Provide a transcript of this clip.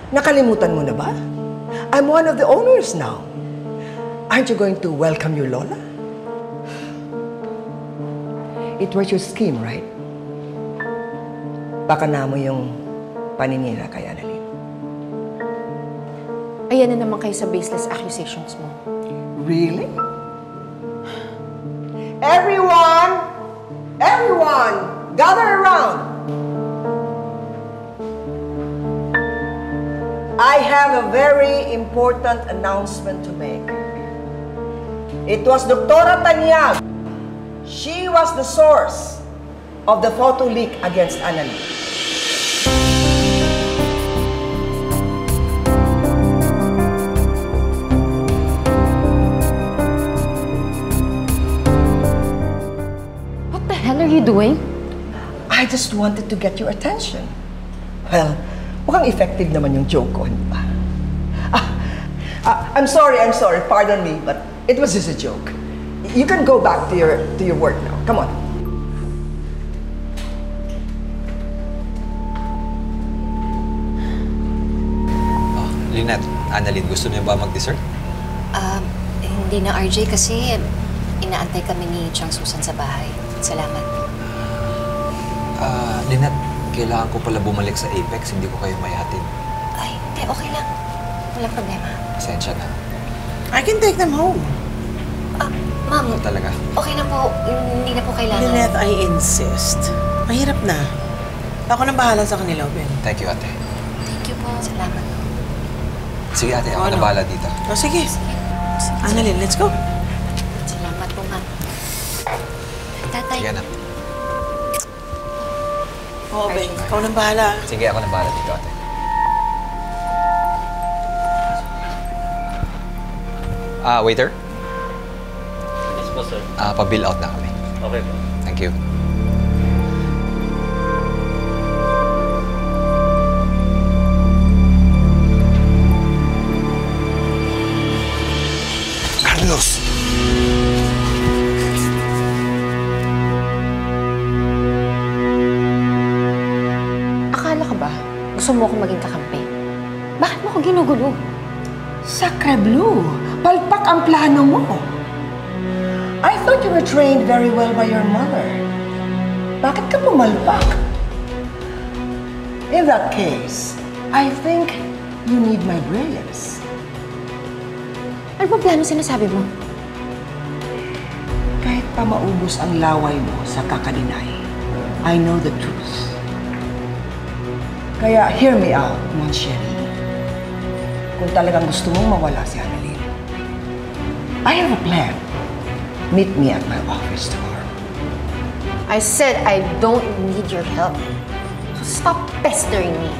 Nakalimutan mo na ba? I'm one of the owners now. Aren't you going to welcome your Lola? It was your scheme, right? Baka na mo yung paninira kay Annalyn. Ayan na naman kayo sa baseless accusations mo. Really? Everyone! Everyone! Gather around! I have a very important announcement to make. It was Dr. Tanyag. She was the source of the photo leak against Annalyn. What the hell are you doing? I just wanted to get your attention. Well, mukhang effective naman yung joke ko, hindi ba? I'm sorry, pardon me, but it was just a joke. You can go back to your work now. Come on. Oh, Lynette, Annalyn, gusto niyo ba mag-dessert? Hindi na, RJ, kasi inaantay kami ni Chang Susan sa bahay. Salamat. Lynette, kailangan ko pala bumalik sa Apex. Hindi ko kayo mayahatid. Ay, hindi. Okay lang. Walang problema. Pasensya na. I can take them home. Ma'am. Ano talaga? Okay na po. Hindi na po kailangan. Lynette, I insist. Mahirap na. Ako nang bahala sa kanila, Ben. Thank you, ate. Thank you po. Salamat. Sige, ate. Ako na bahala dito. O, sige. Annalyn, let's go. Salamat po, ma'am. Tatay. Sige na. Oo, Ben. Ikaw nang bahala. Sige, ako na bahala dito, ate. Waiter? Yes po, sir. Pa-bill out na kami. Okay po. Thank you. Carlos! Akala ka ba gusto mo akong maging kakampi? Bakit mo ako ginugulo? Sacre Blue, palpak ang plano mo. I thought you were trained very well by your mother. Bakit ka pumalpak? In that case, I think you need my brilliance. Ano ba plano sinasabi mo? Kahit pa maubos ang laway mo sa kakalinay, I know the truth. Kaya hear me out, Mon Chéri. Kung talagang gusto mong mawala si Annalyn, I have a plan. Meet me at my office tomorrow. I said I don't need your help. So stop pestering me.